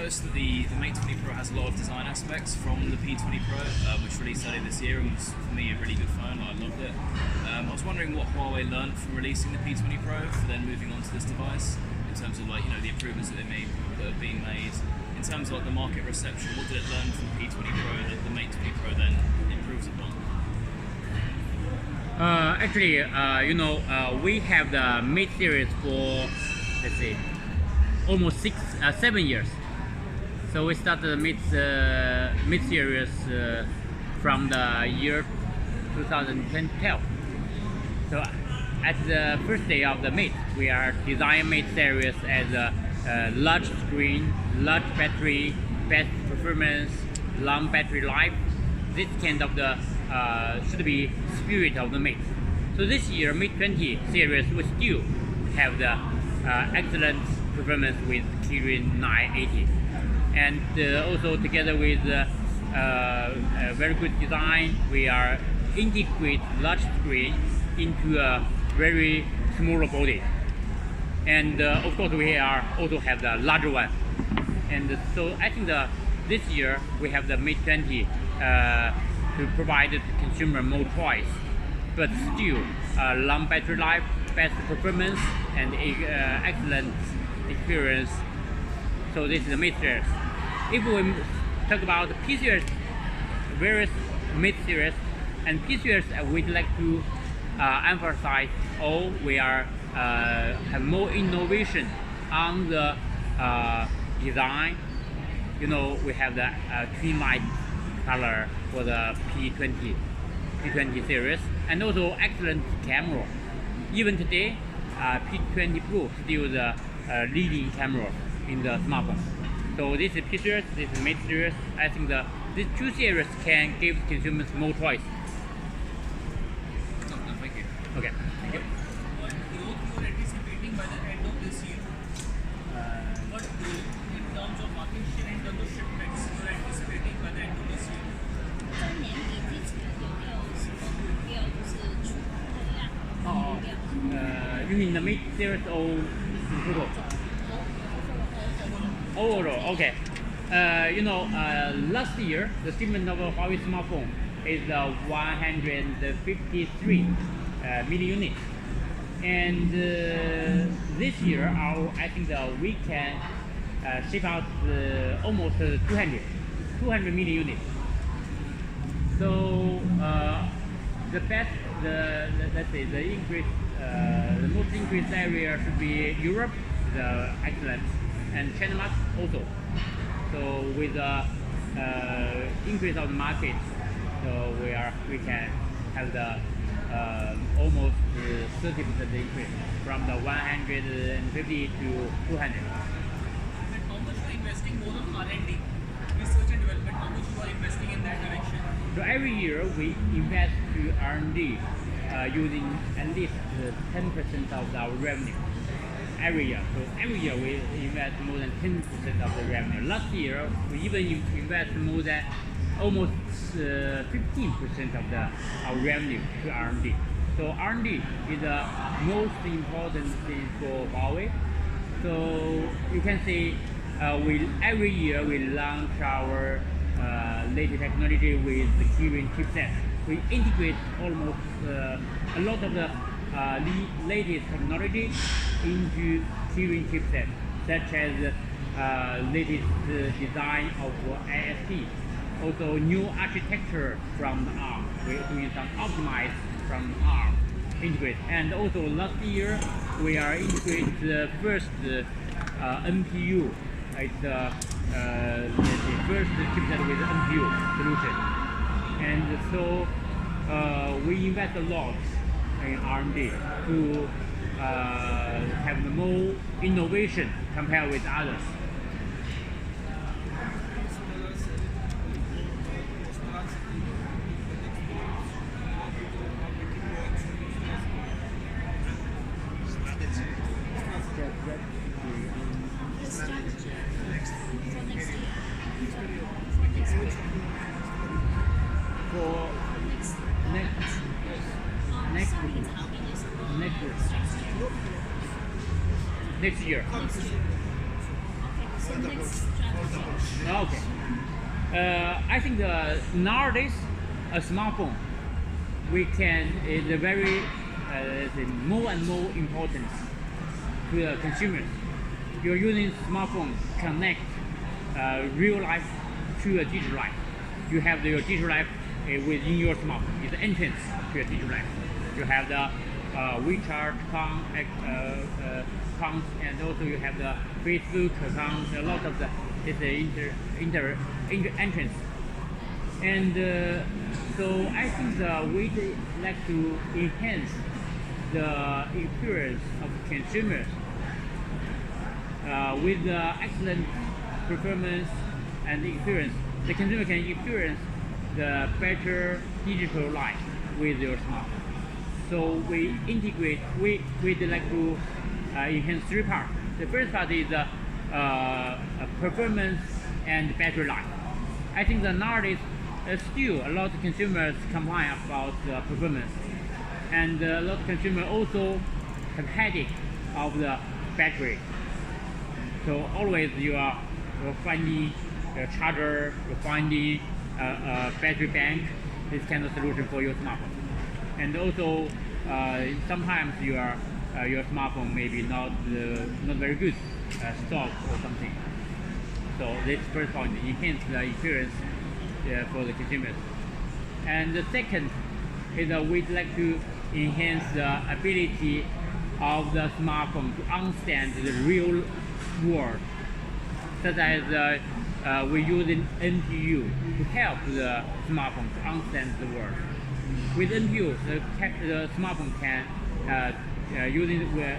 noticed that the Mate 20 Pro has a lot of design aspects from the P20 Pro, which released earlier this year and was, for me, a really good phone. I loved it. I was wondering what Huawei learned from releasing the P20 Pro for then moving on to this device, in terms of the improvements that that are being made. In terms of the market reception, what did it learn from the P20 Pro that the Mate 20 Pro then improves upon? Actually, we have the Mate series for, let's say, almost 7 years. So we started the Mate series from the year 2012. So at the first day of the Mate, we are designing Mate series as a large screen, large battery, best performance, long battery life. This kind of the should be spirit of the Mate. So this year, Mate 20 series will still have the excellent performance with Kirin 980, and also together with a very good design, we are integrate large screen into a very small body, and of course we are also have the larger one. And so I think this year we have the Mate 20 to provide the consumer more choice, but still long battery life, best performance, and excellent experience. So this is the Mate series. If we talk about P series, various Mate series, and P series, we'd like to emphasize we are have more innovation on the design. We have the twin light color for the P20 series, and also excellent camera. Even today, P20 Pro still the leading camera in the smartphone. So this is P series, this is Mate series. I think these two series can give consumers more choice. No, thank you. Okay. Thank you. What growth you are anticipating by the end of this year? What growth in terms of market share, in terms of shipments you are anticipating by the end of this year? 今年底之前有没有什么目标，就是出货量目标？ You mean the Mate series or in total? Overall, okay. Last year the shipment of a Huawei smartphone is 153 million units, and this year I think we can ship out almost 200 million units. So let's say the increase, the most increased area should be Europe, the excellent, and China market also. So with the increase of the market, so we can have the almost 30% increase from the 150 to 200. And how much you are investing more on R&D, research and development? How much you are investing in that direction? So every year we invest to R&D using at least 10% of our revenue. Every year. So every year we invest more than 10% of the revenue. Last year we even invest more than almost 15% of our revenue to R&D. So R&D is the most important thing for Huawei. So you can see every year we launch our latest technology with the Kirin chipset. We integrate almost a lot of the latest technology into Kirin chipset, such as latest design of ISP, also new architecture from the ARM. We're doing some optimized from ARM integrate, and also last year we are integrate the first NPU. It's the first chipset with NPU solution, and so we invest a lot in R&D to have more innovation compared with others. For next year. Okay, so what's the next strategy? Okay. I think nowadays a smartphone is a very more and more important to the consumers. You're using smartphone to connect real life to a digital life. You have your digital life within your smartphone. It's the entrance to your digital life. You have the WeChat accounts, and also you have the Facebook account. A lot of the entrance. And so I think we'd like to enhance the experience of consumers with excellent performance and experience. The consumer can experience the better digital life with your smartphone. So we'd like to enhance three parts. The first part is performance and battery life. I think that nowadays still a lot of consumers complain about performance, and a lot of consumers also have headache of the battery. So always you're finding a charger, you're finding a battery bank, this kind of solution for your smartphone. And also sometimes your smartphone maybe not very good stock or something. So this first point, enhance the experience for the consumers. And the second is we'd like to enhance the ability of the smartphone to understand the real world, such as we use NPU to help the smartphone to understand the world. With NPU, the smartphone can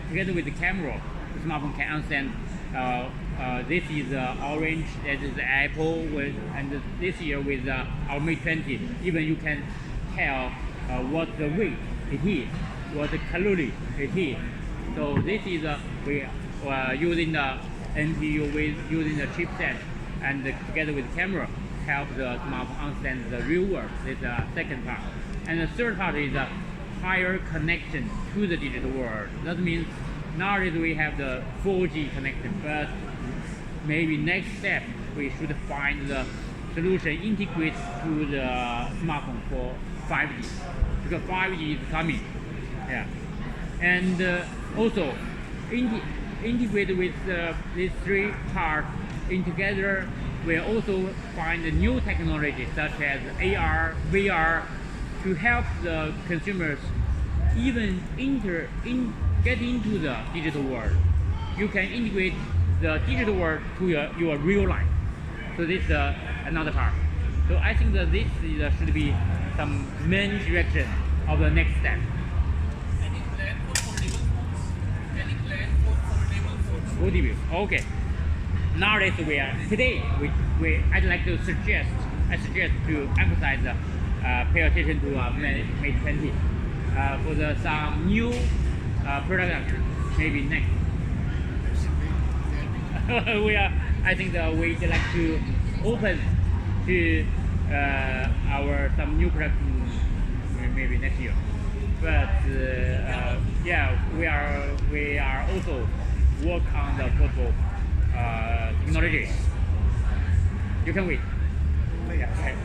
together with the camera, the smartphone can understand this is orange, that is apple, and this year with our Mate 20, even you can tell what the weight it is, what the calorie it is. So this is we are using the NPU using the chipset and together with the camera help the smartphone understand the real world. This is the second part. And the third part is a higher connection to the digital world. That means nowadays we have the 4G connection, but maybe next step we should find the solution integrate to the smartphone for 5G, because 5G is coming. Yeah, and also integrate with these three parts in together. We also find a new technology such as AR, VR to help the consumers even get into the digital world. You can integrate the digital world to your real life. So this is another part. So I think that this should be some main direction of the next step. Any plan for foldable phones? Any plan for foldable phones? Okay. Nowadays I'd like to suggest to emphasize pay attention to Mate 20 for some new product maybe next. I think that we'd like to open to some new product maybe next year. But yeah, we are also work on the portable technology. You can wait. Yeah, okay.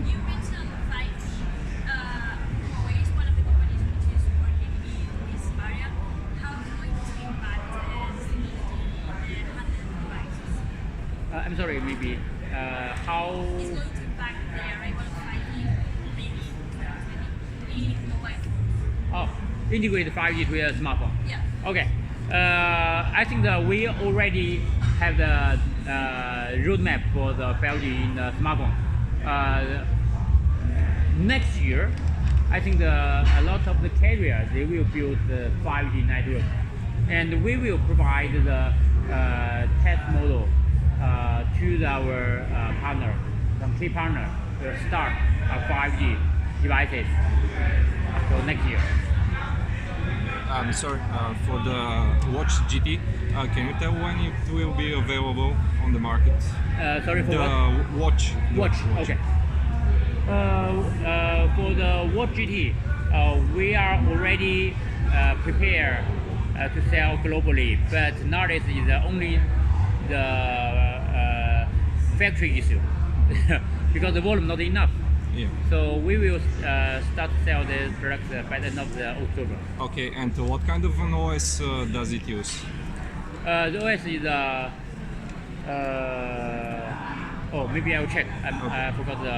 You mentioned 5G. Huawei is one of the companies which is working in this area. How is it going to impact the handheld devices? I'm sorry, maybe how? It's going to impact the arrival of 5G maybe in mobile phones. Oh, integrate 5G to a smartphone. Yeah. Okay. I think that we already have the roadmap for the 5G in the smartphone. Next year, I think a lot of the carriers they will build the 5G network, and we will provide the test model to our partner, some key partner, to start 5G devices. So next year. I'm sorry, for the Watch GT, can you tell when it will be available on the market? Sorry for the what? Watch. Watch. Okay. For the Watch GT, we are already prepared to sell globally, but nowadays is only the factory issue because the volume not enough. Yeah. So we will start to sell the products by the end of the October. Okay, and what kind of an OS does it use? The OS is oh, maybe I'll check. I forgot the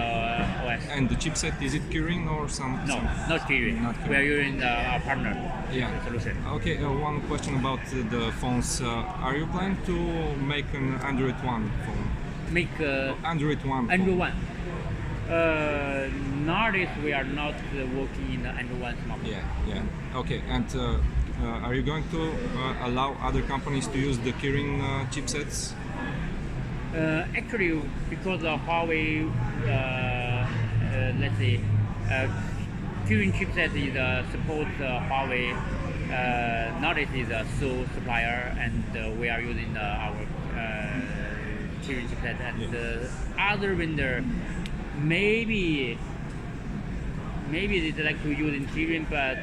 OS. And the chipset, is it Kirin or some? No, not Kirin. Not Kirin. We are using our partner Yeah. solution. Okay, one question about the phones. Are you planning to make an Android One phone? Make Android One. Android phone. One. Nowadays we are not working in the Android One smartphone. Yeah. Okay, and are you going to allow other companies to use the Kirin chipsets? Actually, because of Huawei, let's say, Kirin chipset is supports Huawei. Nowadays is a sole supplier, and we are using our Kirin chipset. And the other vendor, maybe they'd like to use in Kirin, but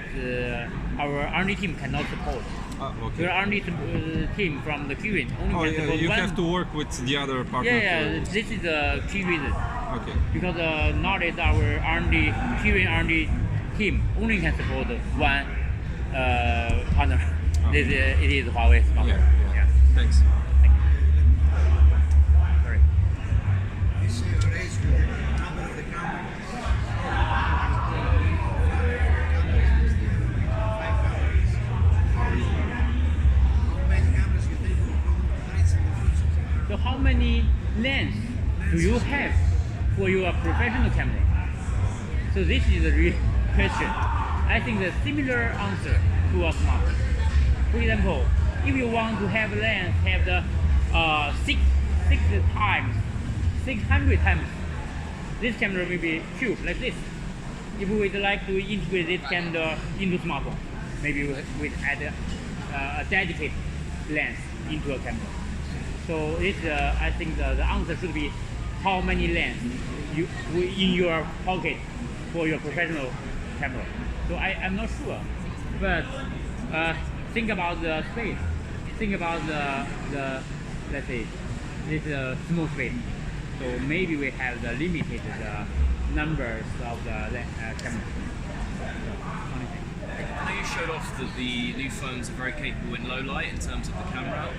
our R&D team cannot support. Okay. Our R&D team from the Kirin only Oh, can yeah, support you one. have to work with the other partner. Yeah, this is the key reason. Okay. Because nowadays our R&D, Kirin R&D team only can support one partner. Okay. It is Huawei smartphone. Yeah. Thanks. Thank you. Sorry. This race with the number of the camera. How many cameras you think will come nice in the future? So how many lens do you have for your professional camera? So this is the real question. I think the similar answer to a smartphone. For example, if you want to have lens have the 600 times, this camera will be huge like this. If we'd like to integrate this camera into smartphone, maybe we'd add a dedicated lens into a camera. So this, I think the answer should be how many lens you in your pocket for your professional camera. So I'm not sure, but think about the space. Think about the let's say this small space. So maybe we have the limited numbers of the cameras. Only thing. I know you showed off that the new phones are very capable in low light in terms of the camera.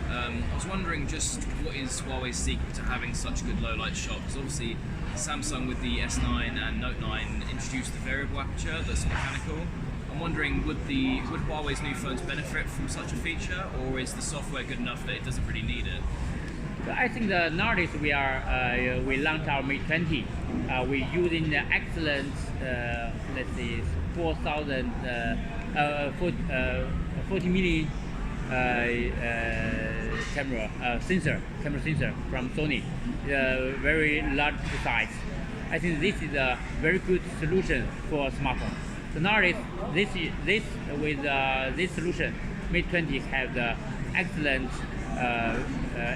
I was wondering just what is Huawei's secret to having such good low light shot? Because obviously Samsung with the S9 and Note 9 introduced the variable aperture that's mechanical. I'm wondering would Huawei's new phones benefit from such a feature, or is the software good enough that it doesn't really need it? So I think that nowadays we launched our Mate 20. We're using the excellent, let's say 40 million camera sensor from Sony, very large size. I think this is a very good solution for a smartphone. So nowadays, with this solution, Mate 20 has the excellent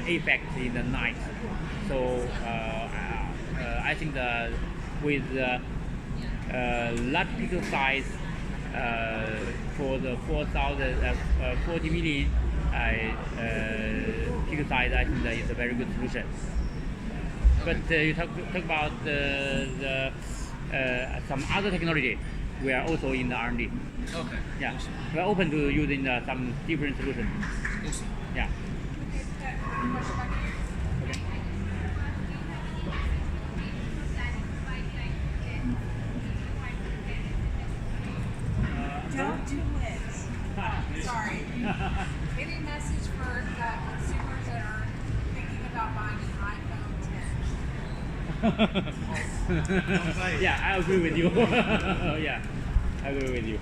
effect in the night. So I think with large pixel size for the 40 million pixel size, I think that is a very good solution. But you talk about some other technology. We are also in the R&D. Okay. Yeah, Awesome. we are open to using some different solutions. Awesome. Yeah. Don't do it. Sorry. Any message for consumers that are thinking about buying an iPhone 10? Yeah, I agree with you. Yeah, I agree with you.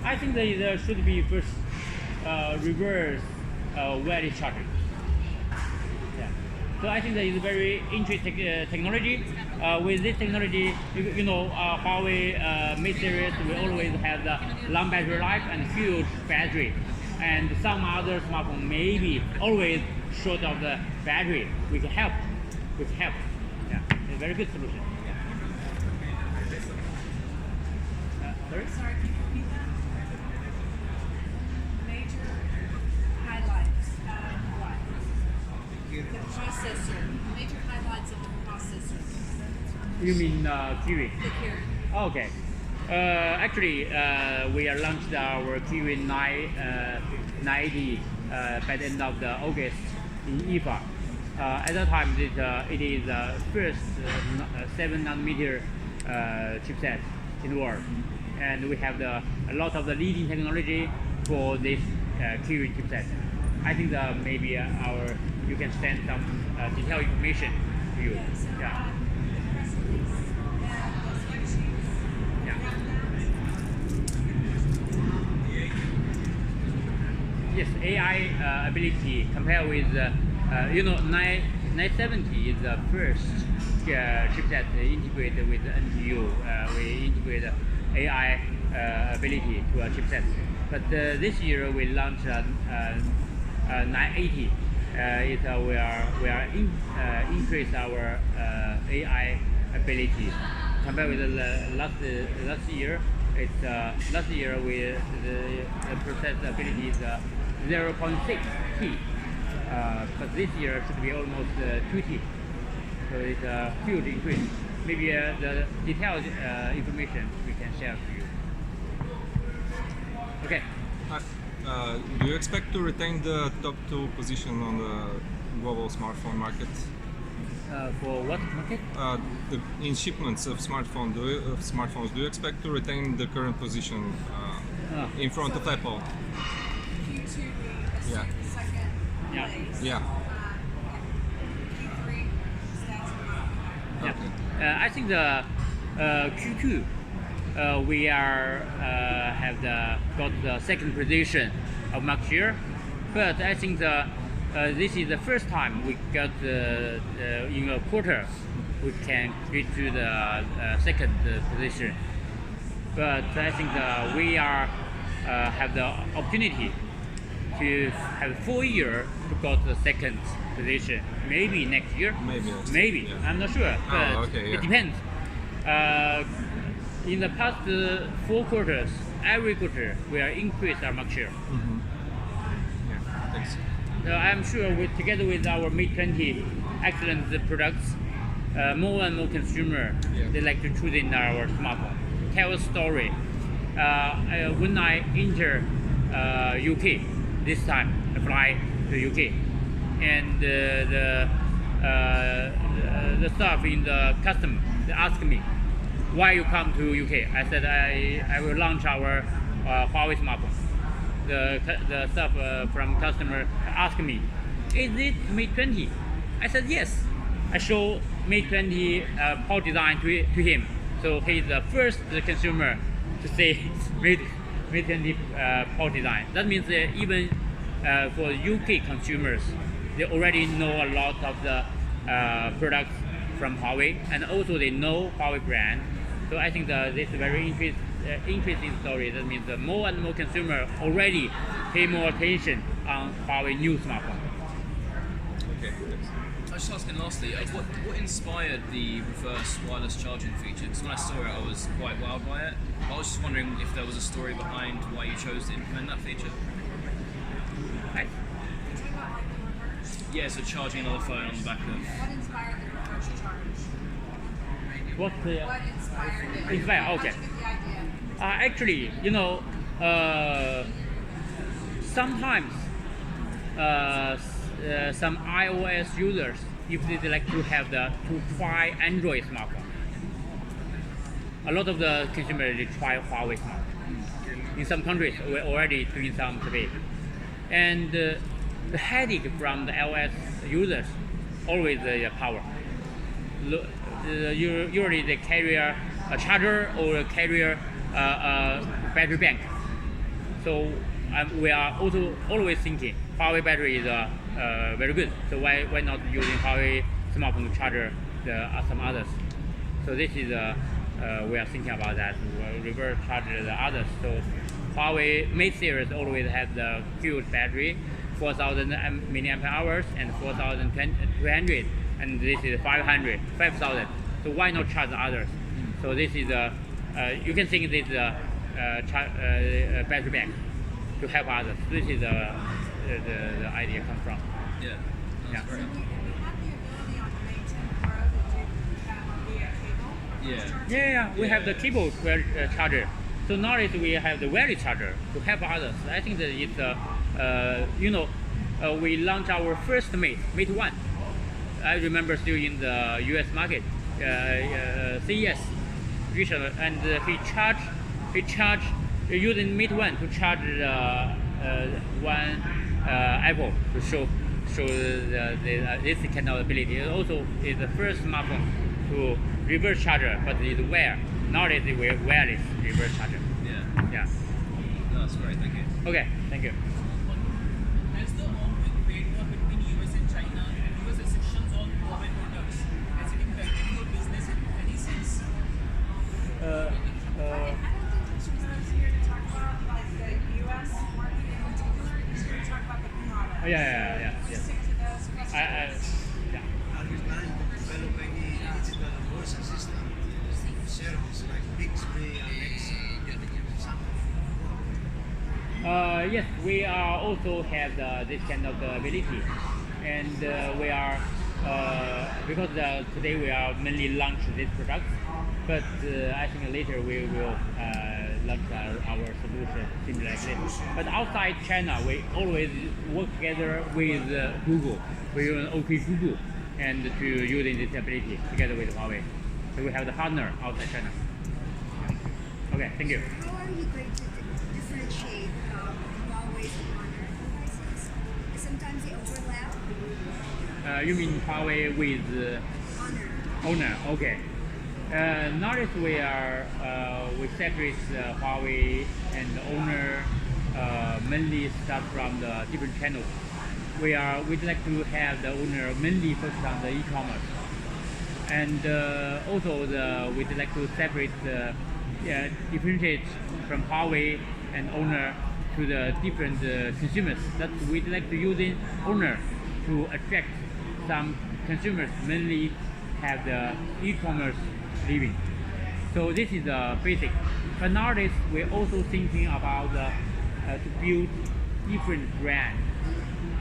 I think that there should be first reverse wireless charging. Yeah. So I think that is a very interesting technology. With this technology, you know, Huawei Mate series will always have the long battery life and huge battery. And some other smartphone maybe always short of the battery. We can help. Yeah, it's a very good solution. Sorry? You mean Kiwi? The Kirin. Okay. Actually, we launched our Kiwi 980 by the end of August in IFA. At that time, it is the first 7nm chipset in the world, and we have a lot of the leading technology for this Kiwi chipset. I think maybe you can send some detailed information to you. Yeah. Yes, AI ability compared with 970 is the first chipset integrated with NPU. We integrate AI ability to a chipset. But this year we launched 980. We are increase our AI ability compared with last year. Last year the process ability is 0.6 T, but this year should be almost 2 T. So it's a huge increase. Maybe the detailed information we can share to you. Okay. Do you expect to retain the top 2 position on the global smartphone market? For what market? In shipments of smartphones, do you expect to retain the current position in front of Apple? Q2 we Yeah. assumed the second Yeah. place. Yeah. Q3 stats are not Yeah. Okay. I think the Q2 we are got the second position of market share, but I think this is the first time we got in a quarter we can reach to the second position. But I think we have the opportunity to have 4 years to go to the second position. Maybe next year. Maybe. Yeah. I'm not sure, but okay, yeah. it depends. In the past 4 quarters, every quarter we are increased our market share. Yeah. Thanks. I'm sure together with our Mate 20 excellent products, more and more consumer they like to choose in our smartphone. Tell a story. When I enter UK this time, I fly to UK, and the staff in the custom they asked me, why you come to UK? I said I will launch our Huawei smartphone. The staff from customer asked me, is it Mate 20? I said yes. I show Mate 20 power design to him. So he's the first consumer to say Mate 20 power design. That means even for UK consumers, they already know a lot of the products from Huawei, and also they know Huawei brand. So I think this is a very increasing story. That means more and more consumers already pay more attention on Huawei new smartphone. Okay. Thanks. I was just asking lastly, what inspired the reverse wireless charging feature? Because when I saw it, I was quite wowed by it. I was just wondering if there was a story behind why you chose to implement that feature. Right? You're talking about like the reverse? Yeah, so charging another phone on the back of. What inspired the reverse charge? What What inspired it? Inspired, okay. How'd you get the idea? Actually, sometimes some iOS users, if they like to try Android smartphone, a lot of the consumers they try Huawei smartphone. In some countries, we're already doing some survey, and the headache from the iOS users always the power. Usually they carry a charger or carry a battery bank. So we are also always thinking Huawei battery is very good. So why not using Huawei smartphone to charge some others? So this is we are thinking about that. We'll reverse charge the others. So Huawei Mate series always has the huge battery, 4,000 milliampere hours and 4,200, and this is 5,000. So why not charge the others? So this is you can think this is battery bank to help others. This is the idea come from. Yeah. Yeah. That's great. We have the ability on the Mate 10 Pro to do that via cable. Yeah. Yeah, we have the cable charger. So nowadays we have the wireless charger to help others. I think that it's we launched our first Mate 1. I remember still in the US market, CES recently, and he charged using Mate 1 to charge one Apple to show this kind of ability. It also is the first smartphone to reverse charger, but it's wire. Nowadays it's wireless reverse charger. Yeah. Yeah. No, that's great. Thank you. Okay, thank you. Has the ongoing trade war between US and China and US restrictions on Huawei products has it impacted your business in any sense? Uh, I don't think she was here to talk about like the U.S. market in particular. She's here to talk about the product. yeah. Just stick to those questions. Yeah. Are you planning to develop any digital voice assistant service like Bixby, Alexa, something? Yes, we are also have this kind of ability, and we are because today we are mainly launch this product, but I think later we will launch our solution similar like this. But outside China, we always work together with Google. We use OK Google, and to using this ability together with Huawei. So we have the partner outside China. Okay, thank you. How are you going to differentiate Huawei's and Honor devices? Sometimes they overlap. You mean Huawei with Honor. Honor? Okay. Nowadays we separate Huawei and Honor mainly start from the different channels. We'd like to have the Honor mainly focus on the e-commerce, and also we'd like to separate differentiate from Huawei and Honor to the different consumers. That we'd like to use Honor to attract some consumers mainly have the e-commerce living. So this is the basic. But nowadays we're also thinking about to build different brand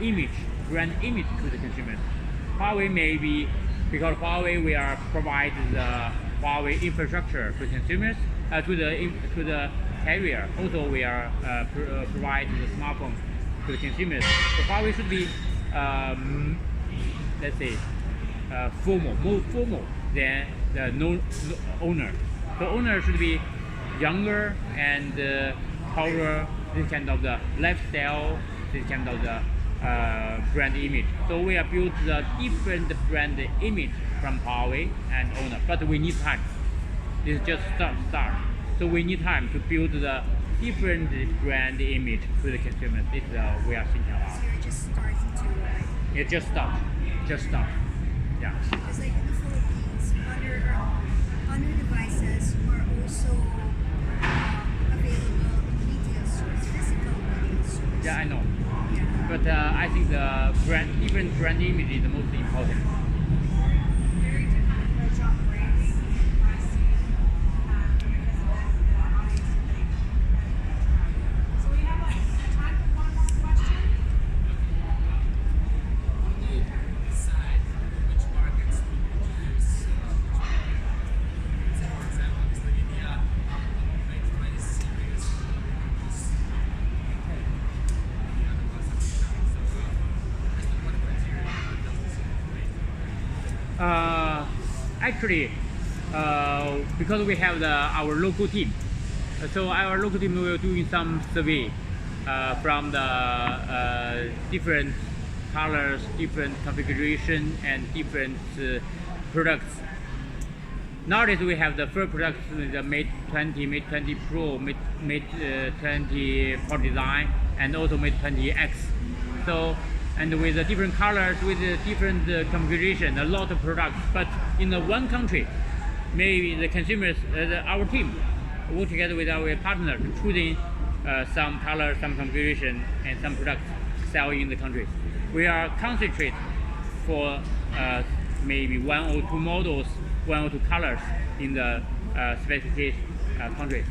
image to the consumers. Huawei may be because Huawei we are provide the Huawei infrastructure to consumers to the carrier. Also we are provide the smartphone to the consumers. So Huawei should be let's say more formal than the owner. So owner should be younger and cover this kind of the lifestyle, this kind of the brand image. So we have built the different brand image from Huawei and owner, but we need time. This is just start. So we need time to build the different brand image to the consumers. This we are thinking about. So you're just starting to It just start. Yeah. Because like in the Philippines, Honor devices are also available in retail stores, physical retail stores. Yeah, I know. Yeah. But I think the different brand image is the most important. Very different approach on branding, pricing, because of the audience that they So we have time for one more question. Decide which markets to use. Say for example, Slovenia made very serious use the other ones have done. So based on what criteria does this make? Actually, because we have our local team, so our local team will doing some survey from the different colors, different configuration, and different products. Nowadays we have the first products, the Mate 20, Mate 20 Pro, Mate 20 Pro design, and also Mate 20X. So, and with the different colors, with the different configuration, a lot of products. But in the one country, maybe the consumers, our team, work together with our partner to choosing some color, some configuration, and some products sell in the country. We are concentrate for maybe one or two models, one or two colors in the specific countries.